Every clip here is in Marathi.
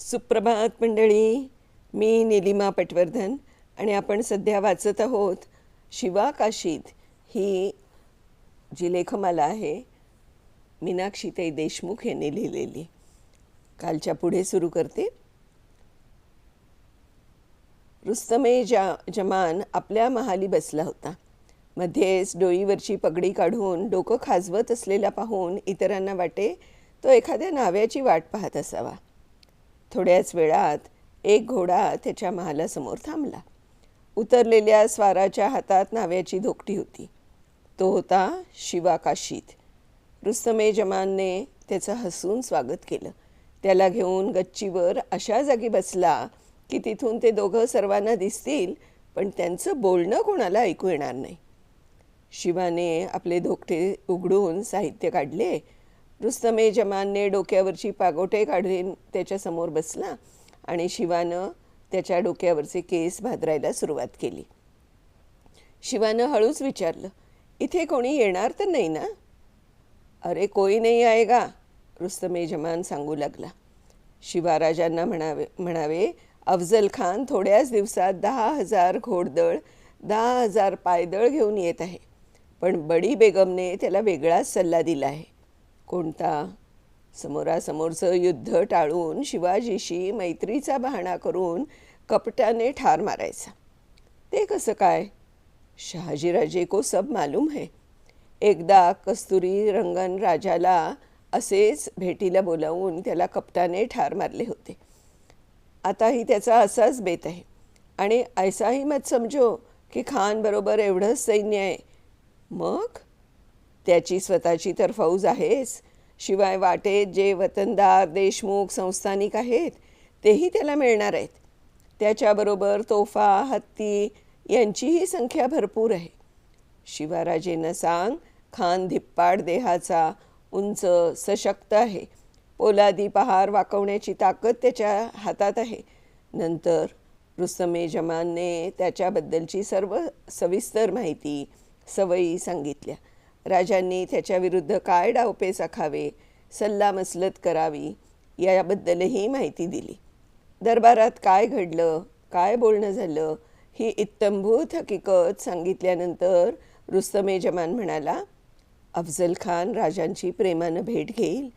सुप्रभात मंडळी. मी नीलिमा पटवर्धन आणि आपण सध्या वाचत आहोत शिवा काशीद ही जी लेखमाला आहे मीनाक्षीताई देशमुख यांनी लिहिलेली. कालच्या पुढे सुरू करते. रुस्तमे जमान आपल्या महाली बसला होता. मध्येच डोईवरची पगडी काढून डोकं खाजवत असलेला पाहून इतरांना वाटे तो एखाद्या नाव्याची वाट पाहत असावा. थोड्याच वेळात एक घोडा त्याच्या महालासमोर थांबला. उतरलेल्या स्वाराच्या हातात नाव्याची धोकटी होती. तो होता शिवा काशीद. रुस्तमे जमानने त्याचं हसून स्वागत केलं. त्याला घेऊन गच्चीवर अशा जागी बसला की तिथून ते दोघं सर्वांना दिसतील, पण त्यांचं बोलणं कोणाला ऐकू येणार नाही. शिवाने आपले धोकटे उघडून साहित्य काढले. रुस्तमे जमानने डोक्यावरची पागोटे काढून त्याच्यासमोर बसला आणि शिवानं त्याच्या डोक्यावरचे केस भादरायला सुरुवात केली. शिवानं हळूच विचारलं, इथे कोणी येणार तर नाही ना? अरे कोई नाही आएगा, रुस्तमे जमान सांगू लागला. शिवाराजांना म्हणावे अफजल खान थोड्याच दिवसात 10,000 घोडदळ 10,000 पायदळ घेऊन येत आहे. पण बडी बेगमने त्याला वेगळाच सल्ला दिला आहे. कोणता? समोरासमोरचं युद्ध टाळून शिवाजीशी मैत्रीचा बहाणा करून कपटाने ठार मारायचा. ते कसं काय? शहाजीराजे को सब मालूम है. एकदा कस्तुरी रंगन राजाला असेच भेटीला बोलावून त्याला कपटाने ठार मारले होते. आताही त्याचा असाच बेत आहे. आणि ऐसाही मत समजो की खान बरोबर एवढंच सैन्य आहे. मग त्याची स्वतःची तर फौज आहेच. शिवाय वाटेत जे वतनदार देशमुख संस्थानिक आहेत तेही त्याला मिळणार आहेत. त्याच्याबरोबर तोफा हत्ती यांचीही संख्या भरपूर आहे. शिवाराजेंना सांग, खान धिप्पाड देहाचा, उंच सशक्त आहे. पोलादी पहार वाकवण्याची ताकद त्याच्या हातात आहे. नंतर रुस्तमे जमानने त्याच्याबद्दलची सर्व सविस्तर माहिती सवयी सांगितल्या. राजांनी त्याच्याविरुद्ध काय डावपेच आखावे, सल्लामसलत करावी याबद्दलही माहिती दिली. दरबारात काय घडलं, काय बोलणं झालं ही इत्तंभूत हकीकत सांगितल्यानंतर रुस्तमे जमान म्हणाला, अफजल खान राजांची प्रेमानं भेट घेईल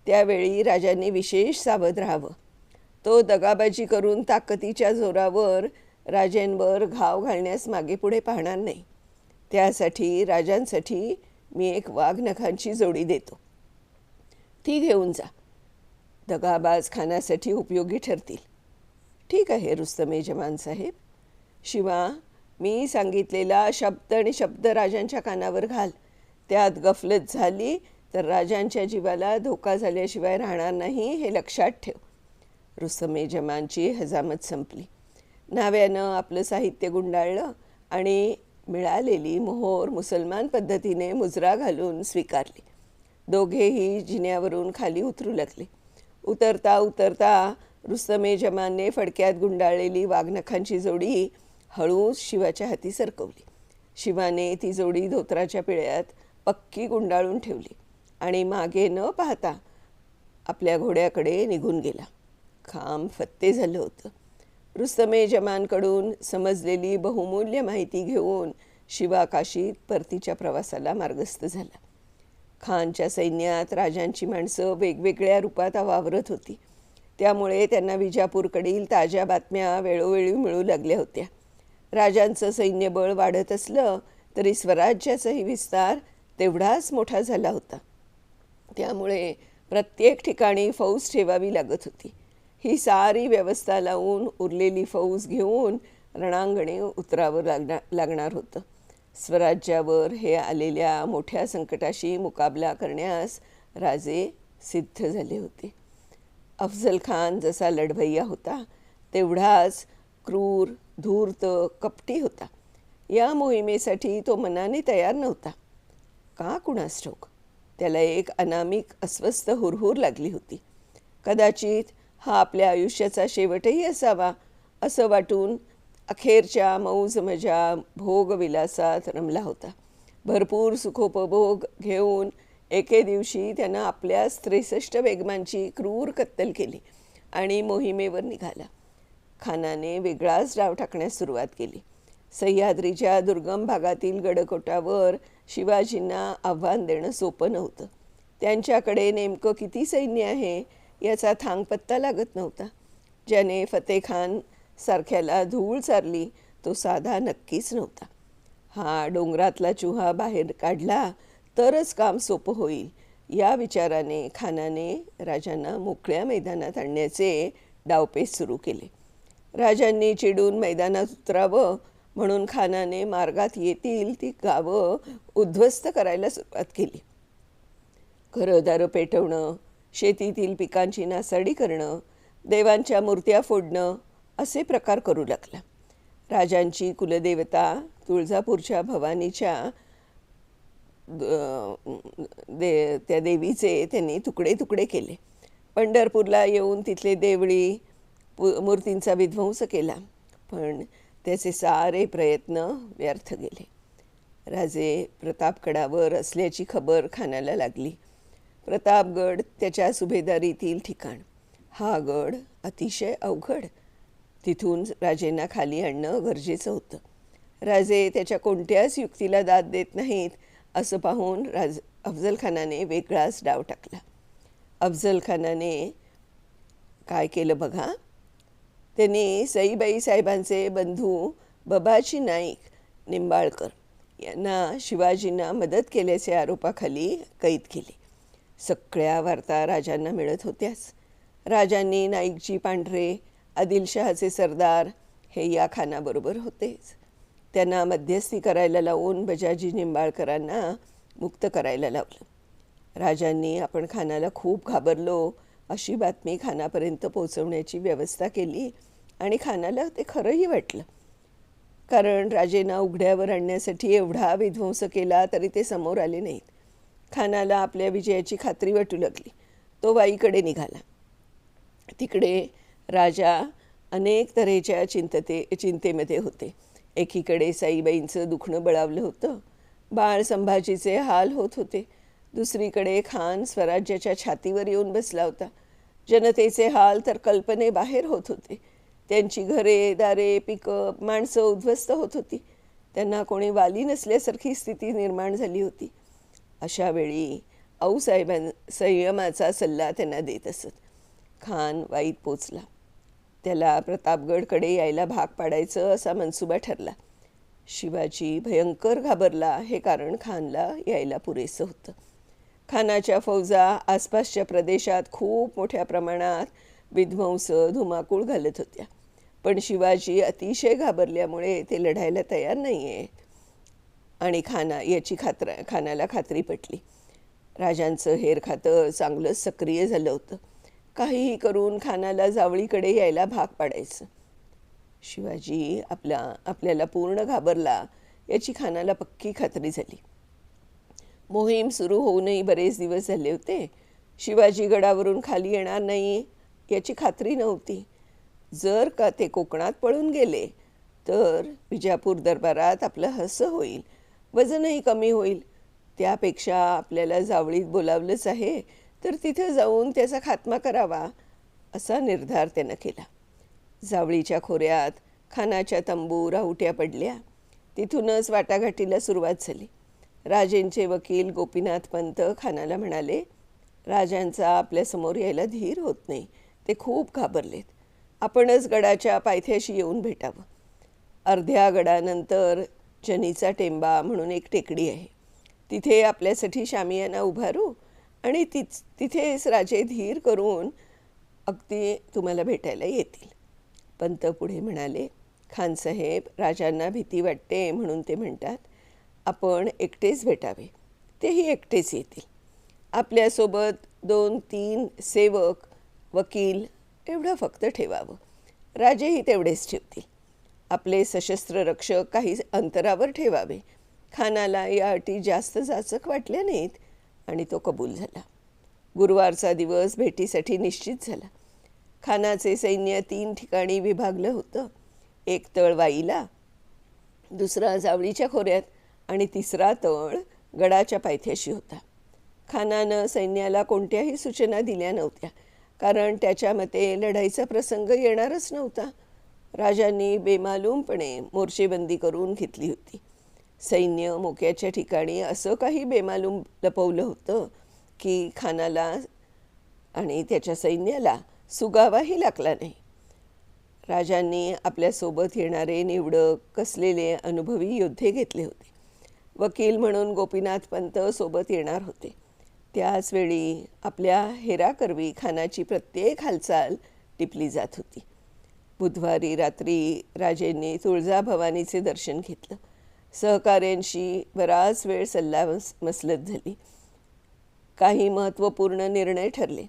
त्यावेळी राजांनी विशेष सावध राहावं. तो दगाबाजी करून ताकदीच्या जोरावर राजांवर घाव घालण्यास मागे पुढे पाहणार नाही. त्यासाठी राजांसाठी मी एक वाघनखांची जोडी देतो. ती घेऊन जा. दगाबाज खानासाठी उपयोगी ठरतील. ठीक आहे रुस्तमे जमान साहेब. शिवा, मी सांगितलेला शब्द आणि शब्द राजांच्या कानावर घाल. त्यात गफलत झाली तर राजांच्या जीवाला धोका झाल्याशिवाय राहणार नाही, हे लक्षात ठेव. रुस्तमे जमानची हजामत संपली. नाव्यानं आपलं साहित्य गुंडाळलं आणि मिळालेली मोहोर मुसलमान पद्धतीने मुजरा घालून स्वीकारली. दोघेही जिन्यावरून खाली उतरू लागले. उतरता उतरता रुस्तमे जमानने फडक्यात गुंडाळलेली वाघनखांची जोडी हळूच शिवाच्या हाती सरकवली. शिवाने ती जोडी धोत्राच्या पिळ्यात पक्की गुंडाळून ठेवली आणि मागे न पाहता आपल्या घोड्याकडे निघून गेला. खांब फत्ते झालं होतं. रुस्तमे जमानकडून समजलेली बहुमूल्य माहिती घेऊन शिवा काशीद परतीच्या प्रवासाला मार्गस्थ झाला. खानच्या सैन्यात राजांची माणसं वेगवेगळ्या रूपात वावरत होती. त्यामुळे त्यांना विजापूरकडील ताज्या बातम्या वेळोवेळी मिळू लागल्या होत्या. राजांचं सैन्यबळ वाढत असलं तरी स्वराज्याचाही विस्तार तेवढाच मोठा झाला होता. त्यामुळे प्रत्येक ठिकाणी फौज ठेवावी लागत होती. ही सारी व्यवस्था लावून उरलेली फौज घेऊन रणांगणी उतरावं लागणार होतं. स्वराज्यावर हे आलेल्या मोठ्या संकटाशी मुकाबला करण्यास राजे सिद्ध झाले होते. अफजल खान जसा लढवय्या होता तेवढाच क्रूर, धूर्त, कपटी होता. या मोहिमेसाठी तो मनाने तयार नव्हता. का कुणास ठाऊक, त्याला एक अनामिक अस्वस्थ हुरहुर लागली होती. कदाचित हा आपल्या आयुष्याचा शेवटही असावा असं वाटून अखेरच्या मौज मजा भोगविलासात रमला होता. भरपूर सुखोपभोग घेऊन एके दिवशी त्यानं आपल्या 63 बेगमांची क्रूर कत्तल केली. आणि मोहिमेवर निघाला. खानाने वेगळाच डाव टाकण्यास सुरुवात केली. सह्याद्रीच्या दुर्गम भागातील गडकोटावर शिवाजींना आव्हान देणं सोपं नव्हतं. त्यांच्याकडे नेमकं किती सैन्य आहे याचा थांगपत्ता लागत नव्हता. ज्याने फतेखान सारख्याला धूळ चारली तो साधा नक्कीच नव्हता. हा डोंगरातला चुहा बाहेर काढला तरच काम सोपं होईल या विचाराने खानाने राजांना मोकळ्या मैदानात आणण्याचे डावपेच सुरू केले. राजांनी चिडून मैदानात उतरावं म्हणून खानाने मार्गात येतील ती गावं उद्ध्वस्त करायला सुरुवात केली. घरदारं पेटवणं, शेतीतील पिकांची नासाडी करणं, देवांच्या मूर्त्या फोडणं असे प्रकार करू लागला. राजांची कुलदेवता तुळजापूरच्या भवानीच्या त्या देवीचे त्यांनी तुकडे तुकडे केले. पंढरपूरला येऊन तिथले देवळी मूर्तींचा विध्वंस केला, पण त्याचे सारे प्रयत्न व्यर्थ गेले. राजे प्रतापगडावर असल्याची खबर खानाला लागली. प्रतापगड त्याच्या सुभेदारीतील ठिकाण. हा गड अतिशय अवघड. तिथून राजेंना खाली आणणं गरजेचं होतं. राजे त्याच्या कोणत्याच युक्तीला दाद देत नाहीत असं पाहून अफजलखानाने वेगळाच डाव टाकला. अफजलखानाने काय केलं बघा. त्यांनी सईबाई साहेबांचे बंधू बबाजी नाईक निंबाळकर यांना शिवाजींना मदत केल्याच्या आरोपाखाली कैद केले. सगळ्या वार्ता राजांना मिळत होत्याच. राजांनी नाईकजी पांढरे, आदिलशहाचे सरदार हे या खानाबरोबर होतेच. त्यांना मध्यस्थी करायला लावून बजाजी निंबाळकरांना मुक्त करायला लावलं. राजांनी आपण खानाला खूप घाबरलो अशी बातमी खानापर्यंत पोहोचवण्याची व्यवस्था केली आणि खानाला ते खरंही वाटलं. कारण राजेंना उघड्यावर आणण्यासाठी एवढा विध्वंस केला तरी ते समोर आले नाहीत. खानाला आपल्या विजयाची खात्री वाटू लागली. तो वाईकडे निघाला. तिकडे राजा अनेक तऱ्हेच्या चिंतेमध्ये होते. एकीकडे साईबाईंचं दुखणं बळावलं होतं. बाळ संभाजीचे हाल होत होते. दुसरीकडे खान स्वराज्याच्या छातीवर येऊन बसला होता. जनतेचे हाल तर कल्पनेबाहेर होत होते. त्यांची घरे, दारे, पिकं, माणसं उद्ध्वस्त होत होती. त्यांना कोणी वाली नसल्यासारखी स्थिती निर्माण झाली होती. अशा वेळी आऊसाहेबां संयमाचा सल्ला त्यांना देत असत. खान वाईत पोचला. त्याला प्रतापगडकडे यायला भाग पाडायचं असा मनसुबा ठरला. शिवाजी भयंकर घाबरला हे कारण खानला यायला पुरेसं होतं. खानाच्या फौजा आसपासच्या प्रदेशात खूप मोठ्या प्रमाणात विध्वंस धुमाकूळ घालत होत्या, पण शिवाजी अतिशय घाबरल्यामुळे ते लढायला तयार नाही आहेत आणि खानाला खात्री पटली. राजांचं हेरखातं चांगलंच सक्रिय झालं होतं. काहीही करून खानाला जावळीकडे यायला भाग पाडायचं. शिवाजी आपल्याला पूर्ण घाबरला याची खानाला पक्की खात्री झाली. मोहीम सुरू होऊनही बरेच दिवस झाले होते. शिवाजी गडावरून खाली येणार नाही याची खात्री नव्हती. जर का ते कोकणात पळून गेले तर विजापूर दरबारात आपलं हसं होईल, वजनही कमी होईल. त्यापेक्षा आपल्याला जावळीत बोलावलंच आहे तर तिथे जाऊन त्याचा खात्मा करावा असा निर्धार त्यानं केला. जावळीच्या खोऱ्यात खानाच्या तंबू राहुट्या पडल्या. तिथूनच वाटाघाटीला सुरुवात झाली. राजेंचे वकील गोपीनाथ पंत खानाला म्हणाले, राजांचा आपल्यासमोर यायला धीर होत नाही. ते खूप घाबरलेत. आपणच गडाच्या पायथ्याशी येऊन भेटावं. अर्ध्या गडानंतर जनीचा टेंबा म्हणून एक टेकडी आहे. तिथे आपल्यासाठी शामियाना उभारू आणि तिथेच राजे धीर करून अगदी तुम्हाला भेटायला येतील. पंत पुढे म्हणाले, खानसाहेब, राजांना भीती वाटते म्हणून ते म्हणतात आपण एकटेच भेटावे. तेही एकटेच येतील. आपल्यासोबत 2-3 सेवक, वकील एवढं फक्त ठेवावं. राजेही तेवढेच ठेवतील. आपले सशस्त्र रक्षक काही अंतरावर ठेवावे. खानाला या अटी जास्त जाचक वाटल्या नाहीत आणि तो कबूल झाला. गुरुवारचा दिवस भेटीसाठी निश्चित झाला. खानाचे सैन्य 3 ठिकाणी विभागलं होतं. एक तळ वाईला, दुसरा जावळीच्या खोऱ्यात आणि तिसरा तळ गडाच्या पायथ्याशी होता. खानानं सैन्याला कोणत्याही सूचना दिल्या नव्हत्या. कारण त्याच्या मते लढाईचा प्रसंग येणारच नव्हता. राजांनी बेमालूमपणे मोर्चेबंदी करून घेतली होती. सैन्य मोक्याच्या ठिकाणी असं काही बेमालूम लपवलं होतं की खानाला आणि त्याच्या सैन्याला सुगावाही लागला नाही. राजांनी आपल्यासोबत येणारे निवडक कसलेले अनुभवी योद्धे घेतले होते. वकील म्हणून गोपीनाथ पंत सोबत येणार होते. त्याचवेळी आपल्या हेराकरवी खानाची प्रत्येक हालचाल टिपली जात होती. बुधवारी रात्री राजेंनी तुळजाभवानीचे दर्शन घेतलं. सहकाऱ्यांशी बराच वेळ सल्लामसलत झाली. काही महत्त्वपूर्ण निर्णय ठरले.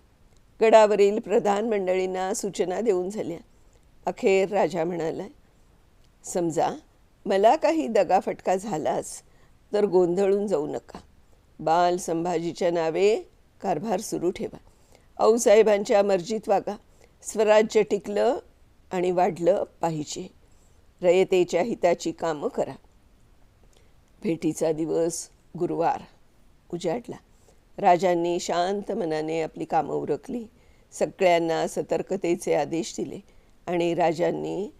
गडावरील प्रधान मंडळींना सूचना देऊन झाल्या. अखेर राजा म्हणाला, समजा मला काही दगाफटका झालाच तर गोंधळून जाऊ नका. बाल संभाजीच्या नावे कारभार सुरू ठेवा. आऊसाहेबांच्या मर्जीत वागा. स्वराज्य टिकलं आणि वाढलं पाहिजे. रयतेच्या हिताची कामं करा. भेटीचा दिवस गुरुवार उजाडला. राजांनी शांत मनाने आपली कामं उरकली. सगळ्यांना सतर्कतेचे आदेश दिले आणि राजांनी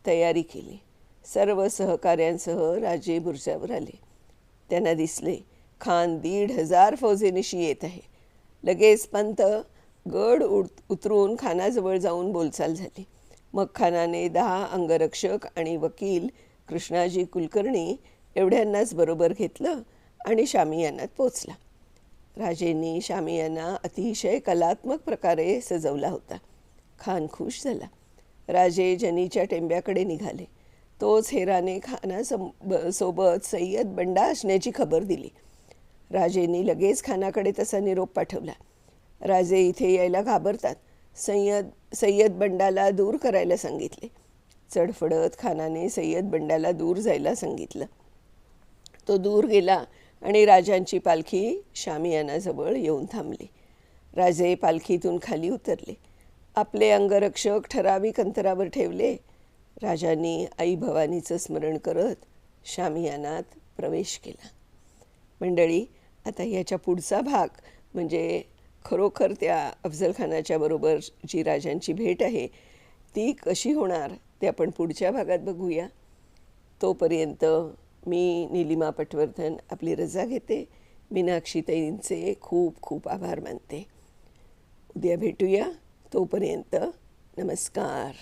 तयारी केली. सर्व सहकाऱ्यांसह राजे बुर्जावर आले. त्यांना दिसले खान 1,500 फौजेनिशी येत आहे. लगेच पंत गड उतरून खानाजवळ जाऊन बोलचाल झाली. मग खानाने 10 अंगरक्षक आणि वकील कृष्णाजी कुलकर्णी एवढ्यांनाच बरोबर घेतलं आणि शामियानात पोचला. राजेंनी शामियाना अतिशय कलात्मक प्रकारे सजवला होता. खान खुश झाला. राजे जनीच्या टेंब्याकडे निघाले. तोच हेराने खानासोबत सय्यद बंडा असण्याची खबर दिली. राजेंनी लगेच खानाकडे तसा निरोप पाठवला. राजे इथे यायला घाबरतात. सय्यद बंडाला दूर करायला सांगितले. चढफडत खानाने सय्यद बंडाला दूर जायला सांगितलं. तो दूर गेला आणि राजांची पालखी शामियानाजवळ येऊन थांबली. राजे पालखीतून खाली उतरले. आपले अंगरक्षक ठराविक अंतरावर ठेवले. राजांनी आई भवानीचं स्मरण करत शामियानात प्रवेश केला. मंडळी, आता याच्या पुढचा भाग म्हणजे खरोखर त्या अफजलखानाच्या बरोबर जी राजांची भेट आहे ती कशी होणार ते आपण पुढच्या भागात बघूया. तोपर्यंत मी नीलिमा पटवर्धन आपली रजा घेते. मीनाक्षीताईंचे खूप खूप आभार मानते. उद्या भेटूया. तोपर्यंत नमस्कार.